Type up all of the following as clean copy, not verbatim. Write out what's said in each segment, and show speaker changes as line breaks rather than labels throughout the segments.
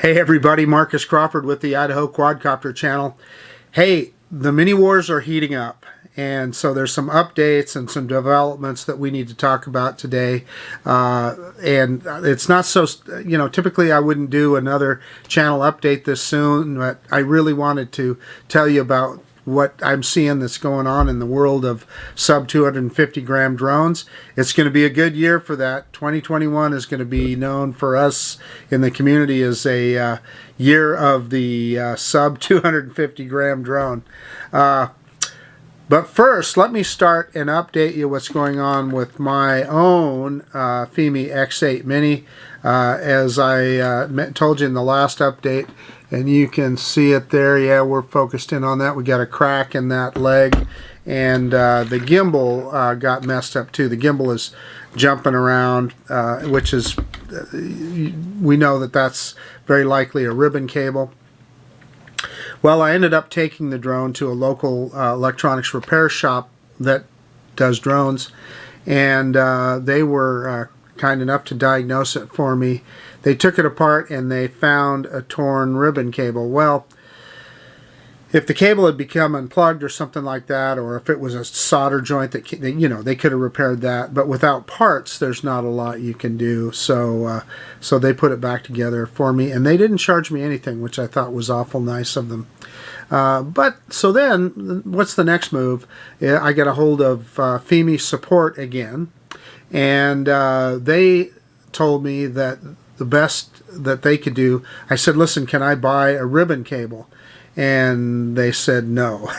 Hey everybody, Marcus Crawford with the Idaho Quadcopter channel. Hey, the mini wars are heating up, and so there's some updates and some developments that we need to talk about today. And it's not so, typically I wouldn't do another channel update this soon, but I really wanted to tell you about what I'm seeing that's going on in the world of sub 250 gram drones. It's going to be a good year for that. 2021 is going to be known for us in the community as a year of the sub 250 gram drone. But first, let me start and update you what's going on with my own Fimi X8 Mini. As I told you in the last update, and you can see it there. Yeah, we're focused in on that. We got a crack in that leg, and the gimbal got messed up too. The gimbal is jumping around, which is, we know that that's very likely a ribbon cable. Well, I ended up taking the drone to a local electronics repair shop that does drones, and they were kind enough to diagnose it for me. They took it apart and they found a torn ribbon cable. Well, if the cable had become unplugged or something like that, or if it was a solder joint that, they could have repaired that. But without parts, there's not a lot you can do. So so they put it back together for me, and they didn't charge me anything, which I thought was awful nice of them. But so then, what's the next move? I get a hold of Fimi support again, and they told me that the best that they could do, I said, listen, can I buy a ribbon cable? And they said no.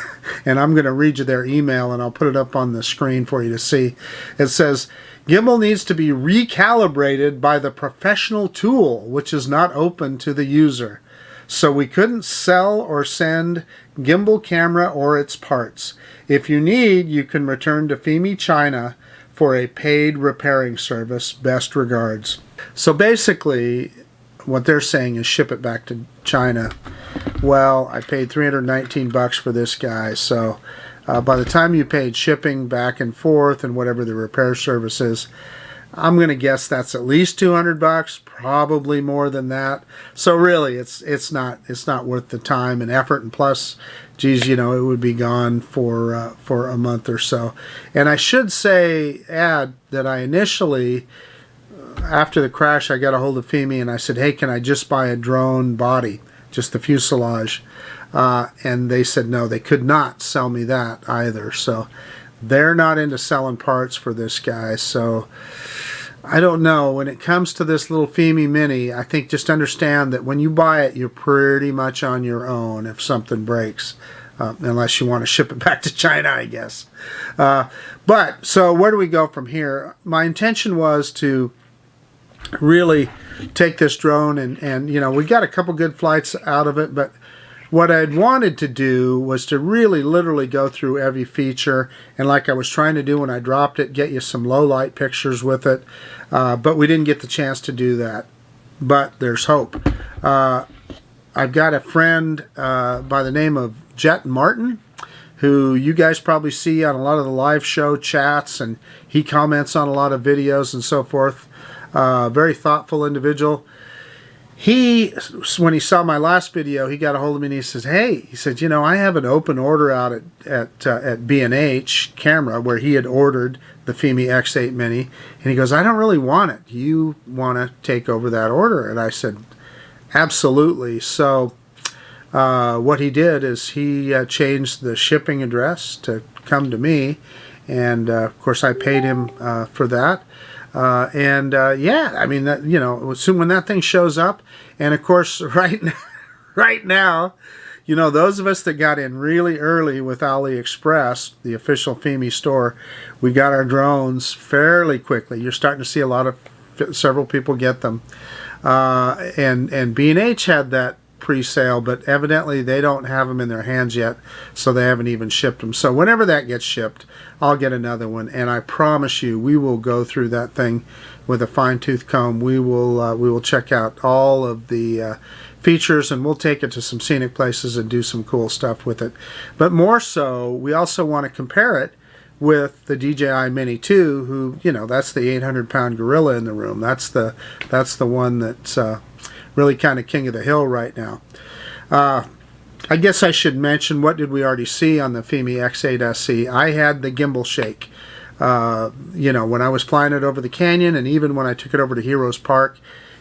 And I'm going to read you their email, and I'll put it up on the screen for you to see. It says, gimbal needs to be recalibrated by the professional tool, which is not open to the user. So we couldn't sell or send gimbal camera or its parts. If you need, you can return to Fimi China for a paid repairing service. Best regards. So basically, what they're saying is ship it back to China. Well, I paid $319 for this guy, so by the time you paid shipping back and forth and whatever the repair service is, I'm going to guess that's at least $200, probably more than that. So really, it's not worth the time and effort, and plus, geez, it would be gone for a month or so. And I should add that I initially, after the crash, I got a hold of Fimi and I said, hey, can I just buy a drone body, just the fuselage? And they said no, they could not sell me that either. So they're not into selling parts for this guy. So I don't know. When it comes to this little Fimi Mini, I think just understand that when you buy it, you're pretty much on your own if something breaks. Unless you want to ship it back to China, I guess. But, so where do we go from here? My intention was to really take this drone and we got a couple good flights out of it, but what I'd wanted to do was to really literally go through every feature, and like I was trying to do when I dropped it, get you some low light pictures with it, but we didn't get the chance to do that. But there's hope. I've got a friend by the name of Jet Martin, who you guys probably see on a lot of the live show chats, and he comments on a lot of videos and so forth. Very thoughtful individual. When he saw my last video, he got a hold of me and he says, hey, he said, I have an open order out at B&H Camera where he had ordered the Fimi X8 Mini, and he goes, I don't really want it. You want to take over that order? And I said, absolutely. So what he did is he changed the shipping address to come to me, and of course I paid him for that. Yeah, I mean, that, soon when that thing shows up, and of course right now, those of us that got in really early with AliExpress, the official Fimi store, we got our drones fairly quickly. You're starting to see several people get them, and B&H had that pre-sale, but evidently they don't have them in their hands yet, so they haven't even shipped them. So whenever that gets shipped, I'll get another one, and I promise you, we will go through that thing with a fine-tooth comb. We will check out all of the features, and we'll take it to some scenic places and do some cool stuff with it. But more so, we also want to compare it with the DJI Mini 2, who, that's the 800-pound gorilla in the room. That's the one that's really kind of king of the hill right now. I guess I should mention, what did we already see on the Fimi X8 SE? I had the gimbal shake. You know, when I was flying it over the canyon, and even when I took it over to Heroes Park,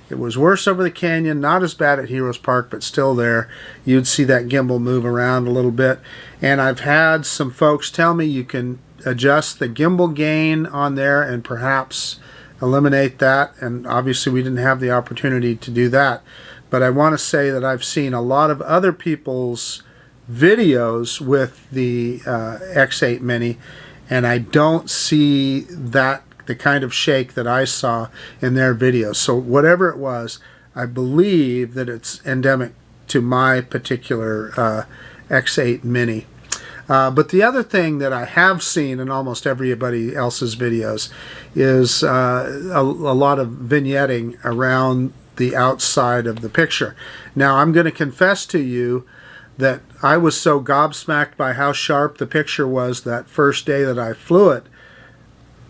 it was worse over the canyon, not as bad at Heroes Park, but still there. You'd see that gimbal move around a little bit. And I've had some folks tell me you can adjust the gimbal gain on there and perhaps eliminate that. And obviously we didn't have the opportunity to do that. But I want to say that I've seen a lot of other people's videos with the X8 Mini, and I don't see that the kind of shake that I saw in their videos. So whatever it was, I believe that it's endemic to my particular X8 Mini. But the other thing that I have seen in almost everybody else's videos is a lot of vignetting around the outside of the picture. Now, I'm going to confess to you that I was so gobsmacked by how sharp the picture was that first day that I flew it,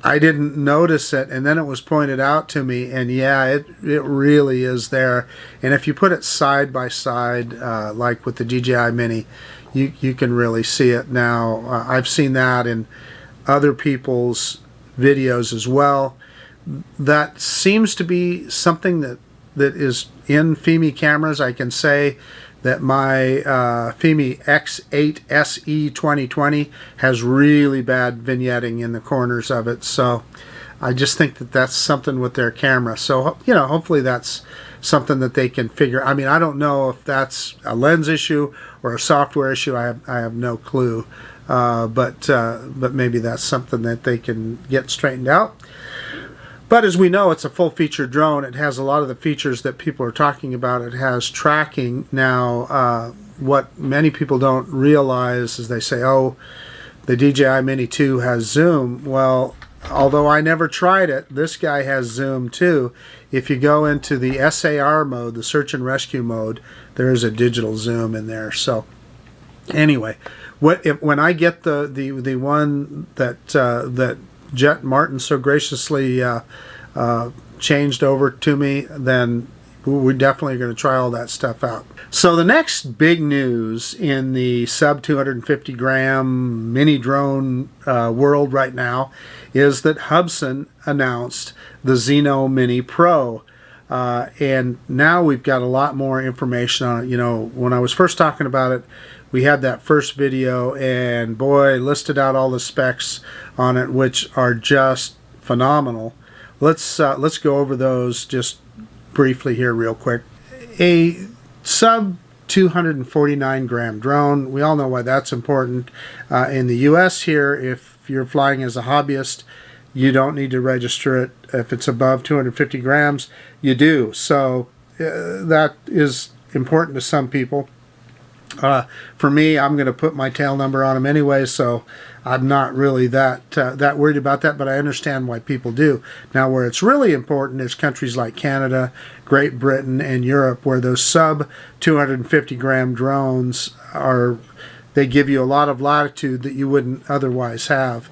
I didn't notice it, and then it was pointed out to me, and yeah, it really is there. And if you put it side by side, like with the DJI Mini, you can really see it now. I've seen that in other people's videos as well. That seems to be something that is in Fimi cameras. I can say that my Fimi X8 SE 2020 has really bad vignetting in the corners of it. So I just think that that's something with their camera. So, you know, hopefully that's something that they can figure. I mean, I don't know if that's a lens issue or a software issue. I have no clue. But maybe that's something that they can get straightened out. But as we know, it's a full-feature drone. It has a lot of the features that people are talking about. It has tracking. Now, what many people don't realize is they say, oh, the DJI Mini 2 has zoom. Well, although I never tried it, this guy has zoom too. If you go into the SAR mode, the search and rescue mode, there is a digital zoom in there. So anyway, when I get the one that Jet Martin so graciously changed over to me, then we're definitely going to try all that stuff out. So the next big news in the sub 250 gram mini drone world right now is that Hubsan announced the Zino Mini Pro. And now we've got a lot more information on it. You know, when I was first talking about it, we had that first video, and boy, listed out all the specs on it, which are just phenomenal. Let's go over those just briefly here real quick. A sub 249 gram drone. We all know why that's important. In the US here, if you're flying as a hobbyist, you don't need to register it. If it's above 250 grams, you do. So that is important to some people. For me, I'm going to put my tail number on them anyway, so I'm not really that worried about that, but I understand why people do. Now, where it's really important is countries like Canada, Great Britain, and Europe, where those sub 250 gram drones they give you a lot of latitude that you wouldn't otherwise have.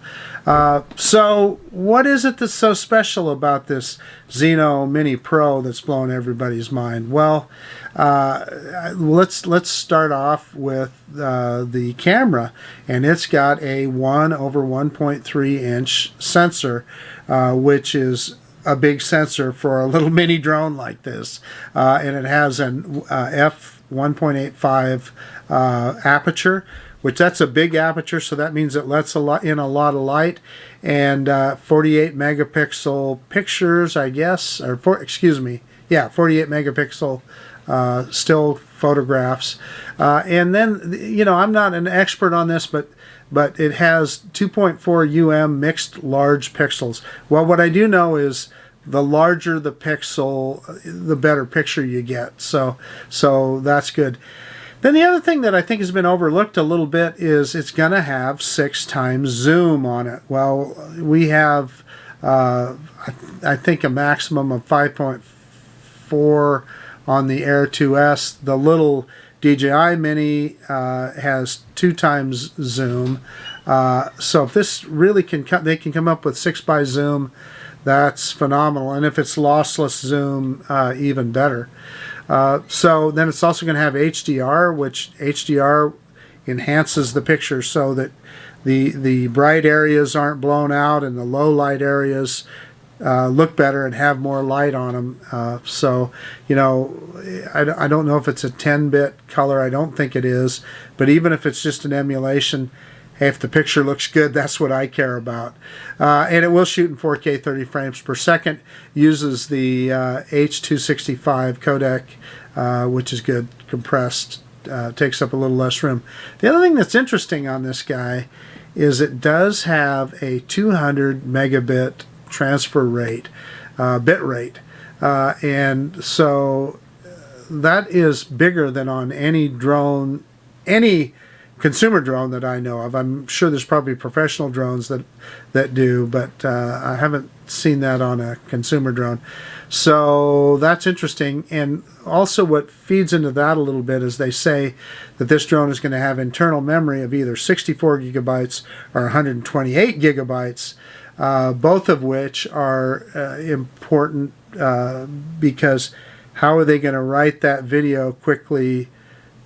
So what is it that's so special about this Zino Mini Pro that's blown everybody's mind? Well, let's start off with the camera, and it's got a 1/1.3 inch sensor, which is a big sensor for a little mini drone like this, and it has an f1.85 aperture, which that's a big aperture, so that means it lets in a lot of light, and 48 megapixel pictures, I guess, or 48 megapixel still photographs. And then, you know, I'm not an expert on this, but it has 2.4 mixed large pixels. Well, what I do know is the larger the pixel, the better picture you get. So that's good. Then the other thing that I think has been overlooked a little bit is it's going to have 6 times zoom on it. Well, we have, I think, a maximum of 5.4 on the Air 2S. The little DJI Mini has 2 times zoom. So if this really they can come up with 6x zoom, that's phenomenal. And if it's lossless zoom, even better. So then it's also going to have HDR, which HDR enhances the picture so that the bright areas aren't blown out and the low light areas look better and have more light on them. So, you know, I don't know if it's a 10-bit color. I don't think it is. But even if it's just an emulation, hey, if the picture looks good, that's what I care about. And it will shoot in 4K 30 frames per second. Uses the H.265 codec, which is good, compressed. Takes up a little less room. The other thing that's interesting on this guy is it does have a 200 megabit transfer rate, bit rate, and so that is bigger than on any drone, any consumer drone that I know of. I'm sure there's probably professional drones that do, but I haven't seen that on a consumer drone. So that's interesting. And also what feeds into that a little bit is they say that this drone is going to have internal memory of either 64 gigabytes or 128 gigabytes, both of which are important because how are they going to write that video quickly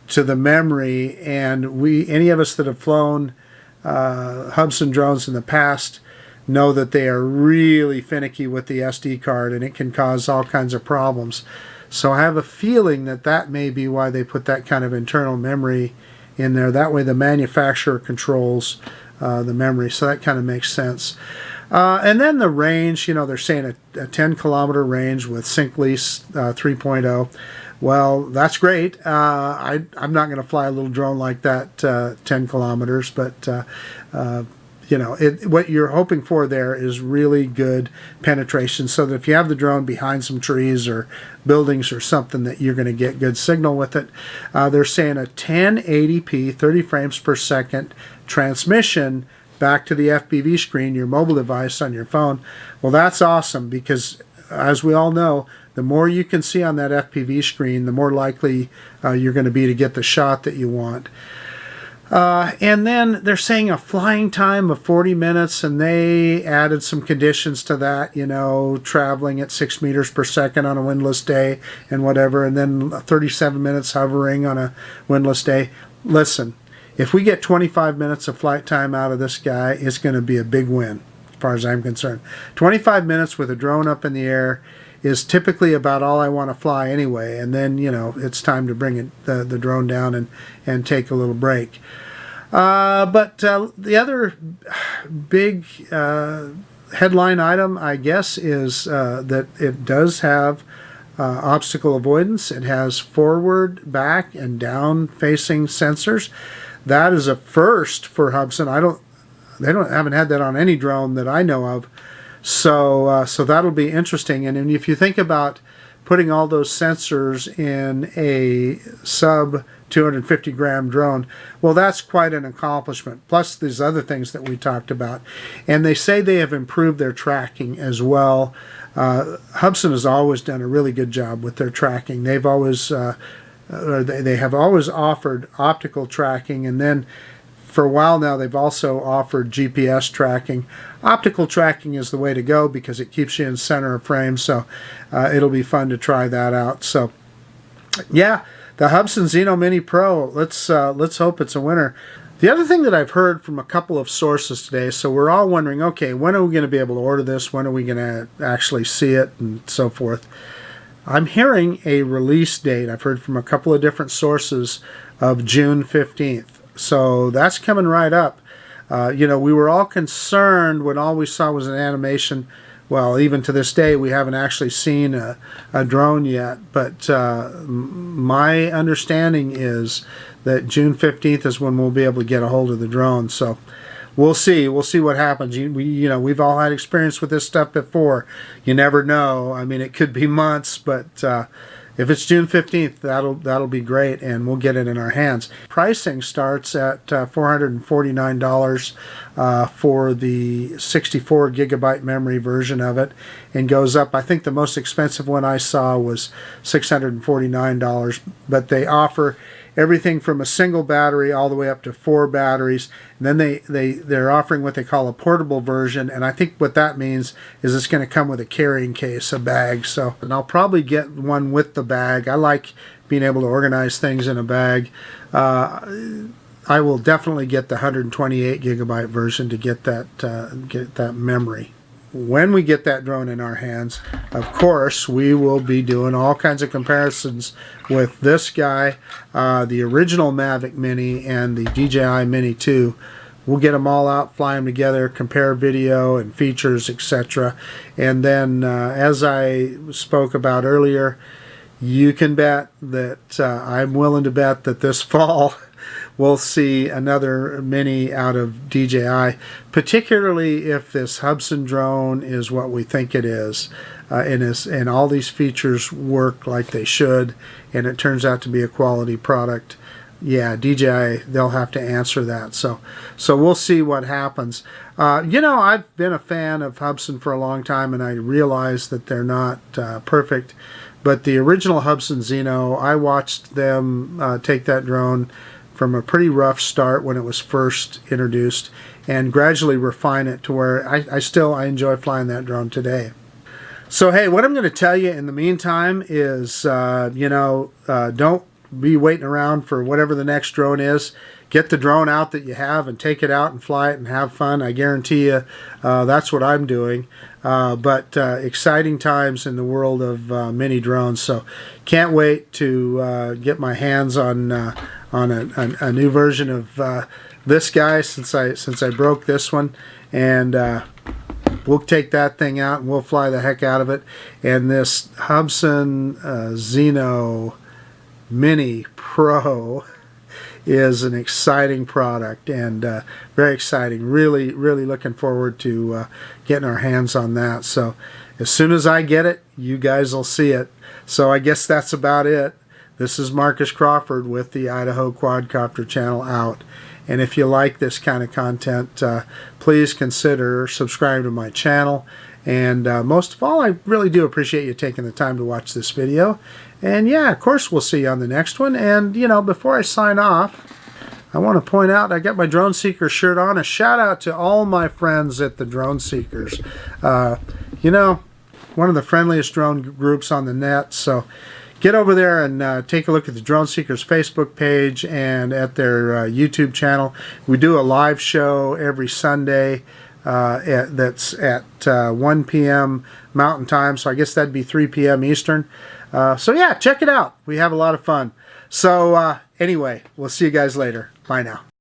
to the memory? And any of us that have flown Hubsan drones in the past know that they are really finicky with the SD card, and it can cause all kinds of problems. So I have a feeling that that may be why they put that kind of internal memory in there. That way the manufacturer controls the memory, so that kind of makes sense. And then the range, you know, they're saying a 10-kilometer range with Sync Lease 3.0. Well, that's great. I'm not going to fly a little drone like that 10 kilometers, but you know, what you're hoping for there is really good penetration, so that if you have the drone behind some trees or buildings or something, that you're going to get good signal with it. They're saying a 1080p 30 frames per second transmission back to the FPV screen, your mobile device on your phone. Well, that's awesome, because as we all know, the more you can see on that FPV screen, the more likely you're going to be to get the shot that you want. And then they're saying a flying time of 40 minutes, and they added some conditions to that, you know, traveling at 6 meters per second on a windless day and whatever, and then 37 minutes hovering on a windless day. Listen, if we get 25 minutes of flight time out of this guy, it's going to be a big win, as far as I'm concerned. 25 minutes with a drone up in the air is typically about all I want to fly anyway, and then, you know, it's time to bring the drone down and take a little break. But the other big headline item, I guess, is that it does have obstacle avoidance. It has forward, back, and down facing sensors. That is a first for Hubsan. Haven't had that on any drone that I know of. So that'll be interesting. And if you think about putting all those sensors in a sub 250 gram drone, well, that's quite an accomplishment. Plus these other things that we talked about. And they say they have improved their tracking as well. Hubsan has always done a really good job with their tracking. They've always they have always offered optical tracking, and then for a while now they've also offered GPS tracking. Optical tracking is the way to go because it keeps you in center of frame, so it'll be fun to try that out. So yeah, the Hubsan Zino Mini Pro, let's hope it's a winner. The other thing that I've heard from a couple of sources today, so we're all wondering, okay, when are we going to be able to order this? When are we going to actually see it and so forth? I'm hearing a release date. I've heard from a couple of different sources of June 15th. So that's coming right up. You know, we were all concerned when all we saw was an animation. Well, even to this day, we haven't actually seen a drone yet. But my understanding is that June 15th is when we'll be able to get a hold of the drone. So we'll see. We'll see what happens. You know, we've all had experience with this stuff before. You never know. I mean, it could be months, but if it's June 15th, that'll be great, and we'll get it in our hands. Pricing starts at $449 for the 64 gigabyte memory version of it, and goes up. I think the most expensive one I saw was $649, but they offer everything from a single battery all the way up to 4 batteries. And then they're offering what they call a portable version, and I think what that means is it's going to come with a carrying case, a bag. So, and I'll probably get one with the bag. I like being able to organize things in a bag. I will definitely get the 128 gigabyte version to get that memory. When we get that drone in our hands, of course, we will be doing all kinds of comparisons with this guy, the original Mavic Mini and the DJI Mini 2. We'll get them all out, fly them together, compare video and features, etc. And then, as I spoke about earlier, you can bet that I'm willing to bet that this fall we'll see another Mini out of DJI, particularly if this Hubsan drone is what we think it is, and all these features work like they should, and it turns out to be a quality product. Yeah, DJI, they'll have to answer that. So we'll see what happens. You know, I've been a fan of Hubsan for a long time, and I realize that they're not perfect. But the original Hubsan Zino, I watched them take that drone from a pretty rough start when it was first introduced, and gradually refine it to where I enjoy flying that drone today. So hey, what I'm going to tell you in the meantime is, you know, don't be waiting around for whatever the next drone is. Get the drone out that you have and take it out and fly it and have fun. I guarantee you that's what I'm doing. But exciting times in the world of mini drones. So can't wait to get my hands on a new version of this guy since I broke this one, and we'll take that thing out and we'll fly the heck out of it. And this Hubsan Zino Mini Pro is an exciting product, and very exciting. Really looking forward to getting our hands on that. So as soon as I get it, you guys will see it. So I guess that's about it. This is Marcus Crawford with the Idaho Quadcopter channel out. And if you like this kind of content, please consider subscribing to my channel. And most of all, I really do appreciate you taking the time to watch this video. And yeah, of course, we'll see you on the next one. And, you know, before I sign off, I want to point out I got my Drone Seeker shirt on. A shout out to all my friends at the Drone Seekers. You know, one of the friendliest drone groups on the net. So get over there and take a look at the Drone Seekers Facebook page and at their YouTube channel. We do a live show every Sunday that's at 1 p.m. Mountain Time, so I guess that'd be 3 p.m. Eastern. So yeah, check it out. We have a lot of fun. So anyway, we'll see you guys later. Bye now.